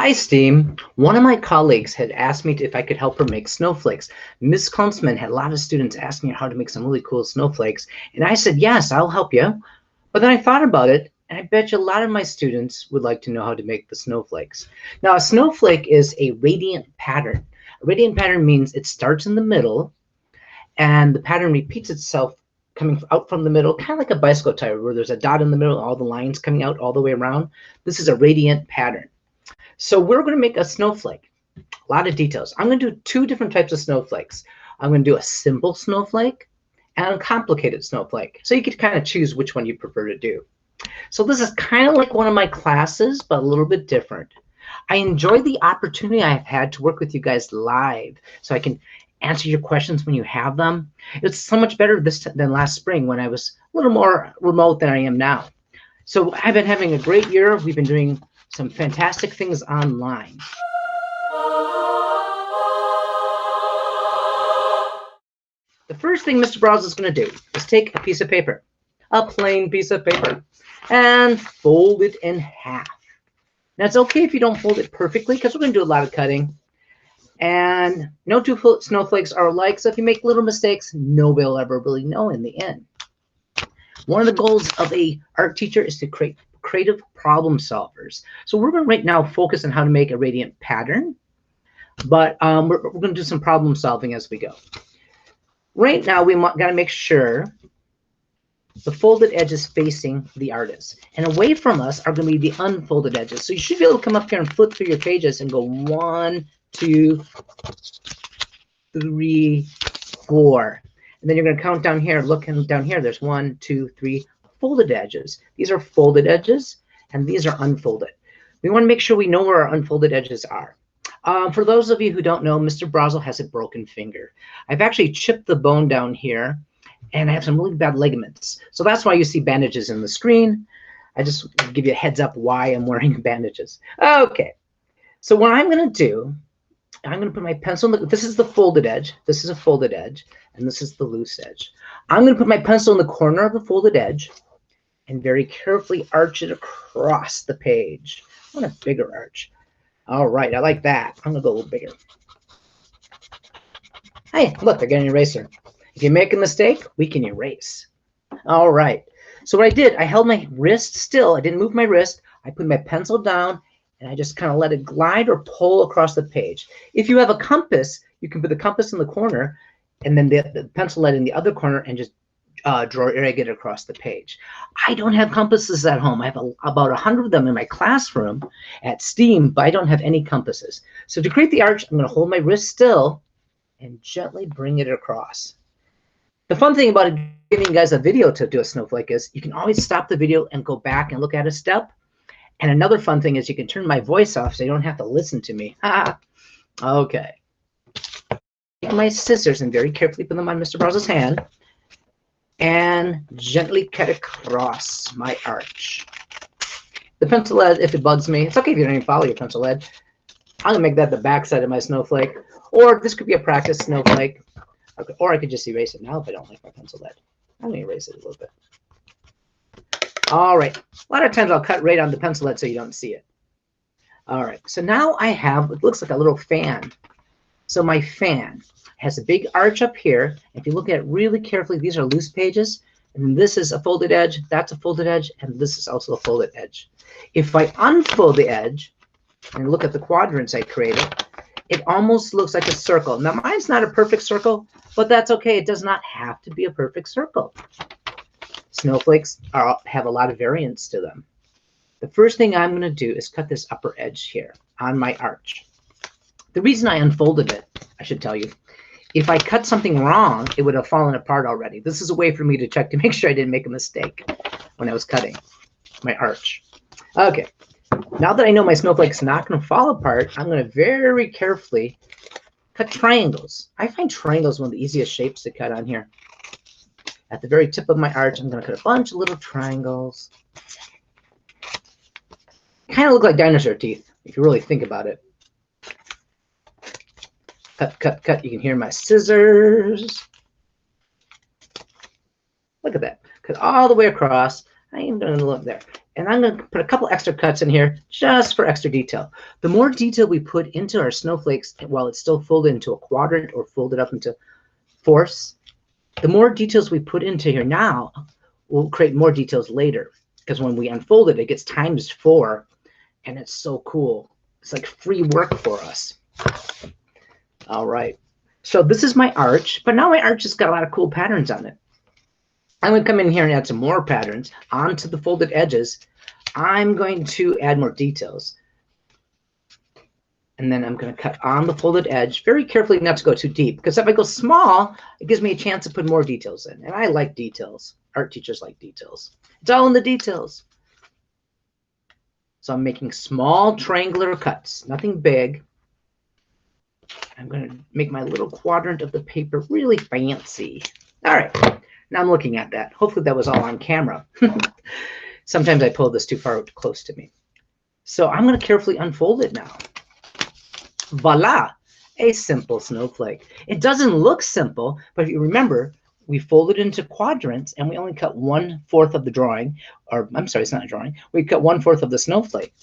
Hi, Steam. One of my colleagues had asked me if I could help her make snowflakes. Miss Kunstman had a lot of students asking her how to make some really cool snowflakes, and I said, yes, I'll help you. But then I thought about it, and I bet you a lot of my students would like to know how to make the snowflakes. Now, a snowflake is a radiant pattern. A radiant pattern means it starts in the middle, and the pattern repeats itself coming out from the middle, kind of like a bicycle tire where there's a dot in the middle, all the lines coming out all the way around. This is a radiant pattern. So we're going to make a snowflake. A lot of details. I'm going to do two different types of snowflakes. I'm going to do a simple snowflake and a complicated snowflake. So you could kind of choose which one you prefer to do. So this is kind of like one of my classes, but a little bit different. I enjoy the opportunity I've had to work with you guys live, so I can answer your questions when you have them. It's so much better than last spring when I was a little more remote than I am now. So I've been having a great year. We've been doing some fantastic things online. The first thing Mr. Brazeau is going to do is take a piece of paper, a plain piece of paper, and fold it in half. Now, it's okay if you don't fold it perfectly because we're going to do a lot of cutting. And no two snowflakes are alike, so if you make little mistakes, nobody will ever really know in the end. One of the goals of an art teacher is to create creative problem solvers. So we're going to right now focus on how to make a radiant pattern, but we're going to do some problem solving as we go. Right now, we got to make sure the folded edge is facing the artist, and away from us are going to be the unfolded edges. So you should be able to come up here and flip through your pages and go 1, 2, 3, 4. And then you're going to count down here. Looking down here, there's 1, 2, 3 folded edges. These are folded edges, and these are unfolded. We want to make sure we know where our unfolded edges are. For those of you who don't know, Mr. Brazeau has a broken finger. I've actually chipped the bone down here, and I have some really bad ligaments. So that's why you see bandages in the screen. I just give you a heads up why I'm wearing bandages. Okay, so what I'm going to do, I'm going to put my pencil in this is the folded edge, this is a folded edge, and this is the loose edge. I'm going to put my pencil in the corner of the folded edge and very carefully arch it across the page. I want a bigger arch. All right, I like that. I'm going to go a little bigger. Hey, look, I got an eraser. If you make a mistake, we can erase. All right. So what I did, I held my wrist still. I didn't move my wrist. I put my pencil down, and I just kind of let it glide or pull across the page. If you have a compass, you can put the compass in the corner, and then the pencil lead in the other corner, and just drag it across the page. I don't have compasses at home. I have about 100 of them in my classroom at STEAM, but I don't have any compasses. So to create the arch, I'm going to hold my wrist still and gently bring it across. The fun thing about giving you guys a video to do a snowflake is you can always stop the video and go back and look at a step. And another fun thing is you can turn my voice off so you don't have to listen to me. Okay. Take my scissors and very carefully put them on Mr. Brazeau's hand and gently cut across my arch. The pencil lead, if it bugs me, it's okay if you don't even follow your pencil lead. I'm gonna make that the back side of my snowflake, or this could be a practice snowflake. Okay, or I could just erase it now if I don't like my pencil lead. I'm gonna erase it a little bit. All right, a lot of times I'll cut right on the pencil lead so you don't see it. All right, so now I have what looks like a little fan. So my fan has a big arch up here. If you look at it really carefully, these are loose pages, and this is a folded edge, that's a folded edge, and this is also a folded edge. If I unfold the edge and look at the quadrants I created, it almost looks like a circle. Now, mine's not a perfect circle, but that's okay. It does not have to be a perfect circle. Snowflakes have a lot of variance to them. The first thing I'm going to do is cut this upper edge here on my arch. The reason I unfolded it, I should tell you, if I cut something wrong, it would have fallen apart already. This is a way for me to check to make sure I didn't make a mistake when I was cutting my arch. Okay, now that I know my snowflake's not going to fall apart, I'm going to very carefully cut triangles. I find triangles one of the easiest shapes to cut on here. At the very tip of my arch, I'm going to cut a bunch of little triangles. Kind of look like dinosaur teeth, if you really think about it. Cut, cut, cut. You can hear my scissors. Look at that. Cut all the way across. I am going to look there. And I'm going to put a couple extra cuts in here just for extra detail. The more detail we put into our snowflakes while it's still folded into a quadrant or folded up into fourths, the more details we put into here now will create more details later. Because when we unfold it, it gets times 4, and it's so cool. It's like free work for us. All right. So this is my arch, but now my arch has got a lot of cool patterns on it. I'm going to come in here and add some more patterns onto the folded edges. I'm going to add more details. And then I'm going to cut on the folded edge very carefully, not to go too deep, because if I go small, it gives me a chance to put more details in. And I like details. Art teachers like details. It's all in the details. So I'm making small triangular cuts, nothing big. I'm going to make my little quadrant of the paper really fancy. All right, now I'm looking at that. Hopefully that was all on camera. Sometimes I pull this too far close to me. So I'm going to carefully unfold it now. Voila, a simple snowflake. It doesn't look simple, but if you remember, we folded into quadrants and we only cut 1/4 of the drawing, or I'm sorry, it's not a drawing. We cut 1/4 of the snowflake.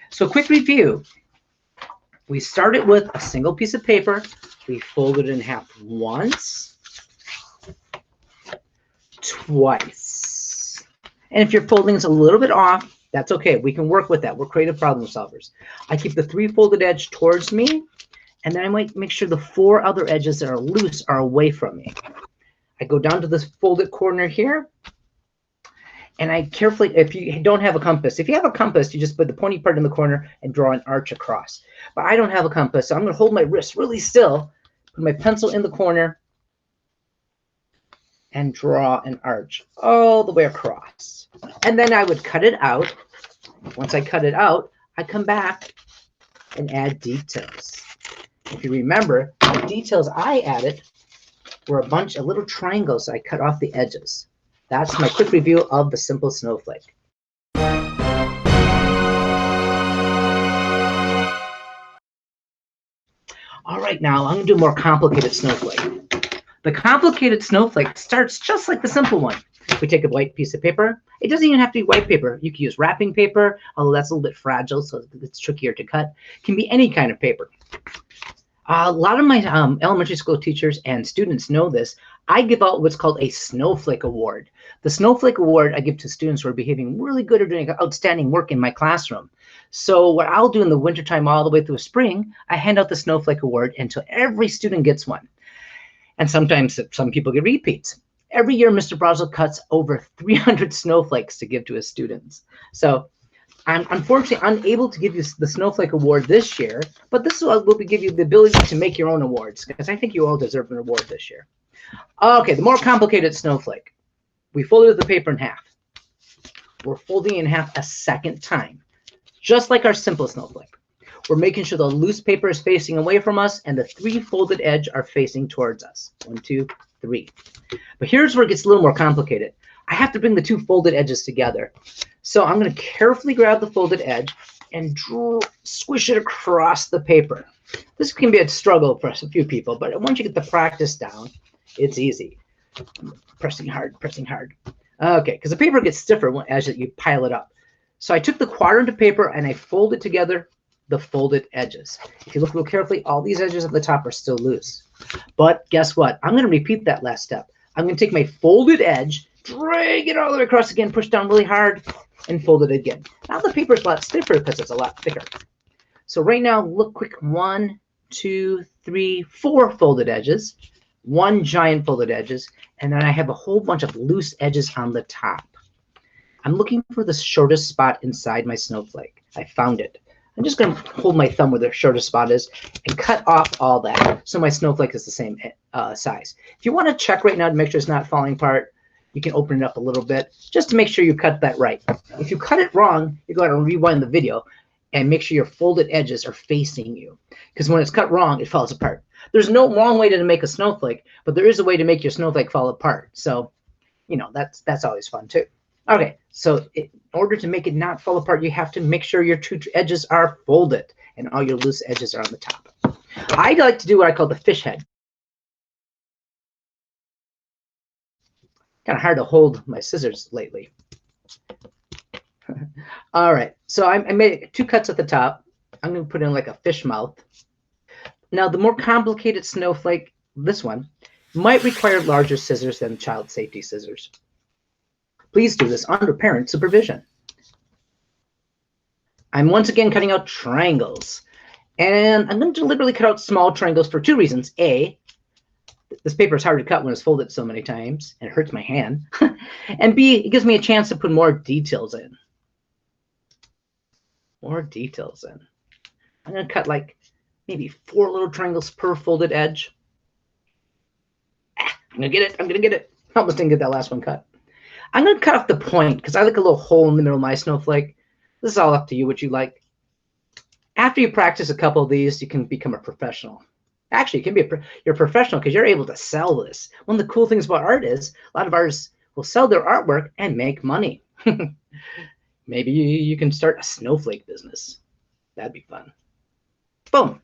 So quick review. We started with a single piece of paper. We folded it in half once, twice. And if your folding is a little bit off, that's okay. We can work with that. We're creative problem solvers. I keep the 3 folded edge towards me, and then I might make sure the 4 other edges that are loose are away from me. I go down to this folded corner here, and I carefully, if you don't have a compass, if you have a compass, you just put the pointy part in the corner and draw an arch across. But I don't have a compass, so I'm going to hold my wrist really still, put my pencil in the corner, and draw an arch all the way across. And then I would cut it out. Once I cut it out, I come back and add details. If you remember, the details I added were a bunch of little triangles I cut off the edges. That's my quick review of the simple snowflake. All right, now I'm going to do a more complicated snowflake. The complicated snowflake starts just like the simple one. We take a white piece of paper. It doesn't even have to be white paper. You can use wrapping paper, although that's a little bit fragile, so it's trickier to cut. It can be any kind of paper. A lot of my elementary school teachers and students know this. I give out what's called a Snowflake Award. The Snowflake Award I give to students who are behaving really good or doing outstanding work in my classroom. So what I'll do in the wintertime all the way through spring, I hand out the Snowflake Award until every student gets one. And sometimes some people get repeats. Every year, Mr. Brazeau cuts over 300 snowflakes to give to his students. So I'm unfortunately unable to give you the Snowflake Award this year, but this will give you the ability to make your own awards, because I think you all deserve an award this year. Okay, the more complicated snowflake. We folded the paper in half. We're folding it in half a second time, just like our simple snowflake. We're making sure the loose paper is facing away from us and the 3 folded edge are facing towards us. 1, 2, 3. But here's where it gets a little more complicated. I have to bring the 2 folded edges together. So I'm going to carefully grab the folded edge and squish it across the paper. This can be a struggle for a few people, but once you get the practice down, it's easy. Pressing hard, pressing hard. Okay, because the paper gets stiffer as you pile it up. So I took the quadrant of paper and I folded together the folded edges. If you look real carefully, all these edges at the top are still loose. But guess what? I'm going to repeat that last step. I'm going to take my folded edge, drag it all the way across again, push down really hard, and fold it again. Now the paper is a lot stiffer because it's a lot thicker. So right now, look quick. 1, 2, 3, 4 folded edges, 1 giant folded edges, and then I have a whole bunch of loose edges on the top. I'm looking for the shortest spot inside my snowflake. I found it. I'm just going to hold my thumb where the shortest spot is and cut off all that so my snowflake is the same size. If you want to check right now to make sure it's not falling apart, you can open it up a little bit just to make sure you cut that right. If you cut it wrong, you go ahead and rewind the video and make sure your folded edges are facing you, because when it's cut wrong, it falls apart. There's no wrong way to make a snowflake, but there is a way to make your snowflake fall apart. So, you know, that's always fun too. Okay, so in order to make it not fall apart, you have to make sure your 2 edges are folded and all your loose edges are on the top. I like to do what I call the fish head. Kind of hard to hold my scissors lately. All right, so I made 2 cuts at the top. I'm going to put in like a fish mouth. Now, the more complicated snowflake, this one, might require larger scissors than child safety scissors. Please do this under parent supervision. I'm once again cutting out triangles. And I'm going to deliberately cut out small triangles for 2 reasons. A, this paper is hard to cut when it's folded so many times, and it hurts my hand. And B, it gives me a chance to put more details in. More details in. I'm going to cut like maybe 4 little triangles per folded edge. I'm going to get it. I'm going to get it. I almost didn't get that last one cut. I'm going to cut off the point because I like a little hole in the middle of my snowflake. This is all up to you, what you like. After you practice a couple of these, you can become a professional. Actually, you can be you're a professional because you're able to sell this. One of the cool things about art is a lot of artists will sell their artwork and make money. Maybe you can start a snowflake business. That'd be fun. Boom.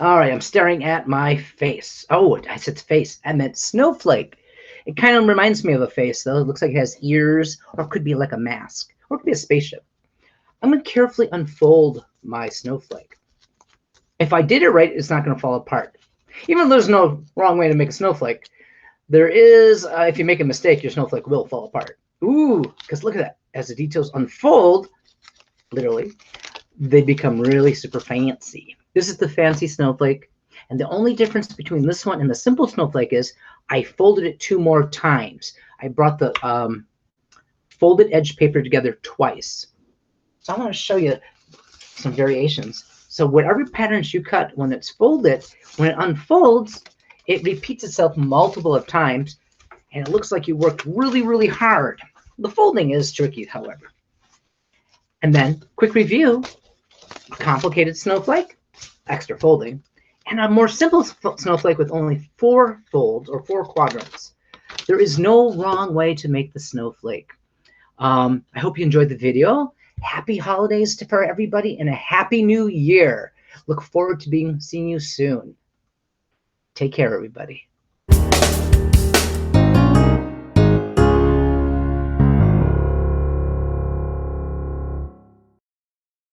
All right, I'm staring at my face. Oh, I said face. I meant snowflake. It kind of reminds me of a face, though. It looks like it has ears, or it could be like a mask, or it could be a spaceship. I'm going to carefully unfold my snowflake. If I did it right, it's not going to fall apart. Even though there's no wrong way to make a snowflake, there is, if you make a mistake, your snowflake will fall apart. Ooh, because look at that. As the details unfold, literally, they become really super fancy. This is the fancy snowflake. And the only difference between this one and the simple snowflake is I folded it 2 more times. I brought the folded edge paper together twice. So I want to show you some variations. So whatever patterns you cut, when it's folded, when it unfolds, it repeats itself multiple of times, and it looks like you worked really, really hard. The folding is tricky, however. And then, quick review, a complicated snowflake, extra folding, and a more simple snowflake with only 4 folds or 4 quadrants. There is no wrong way to make the snowflake. I hope you enjoyed the video. Happy holidays for everybody and a happy new year. Look forward to seeing you soon. Take care, everybody.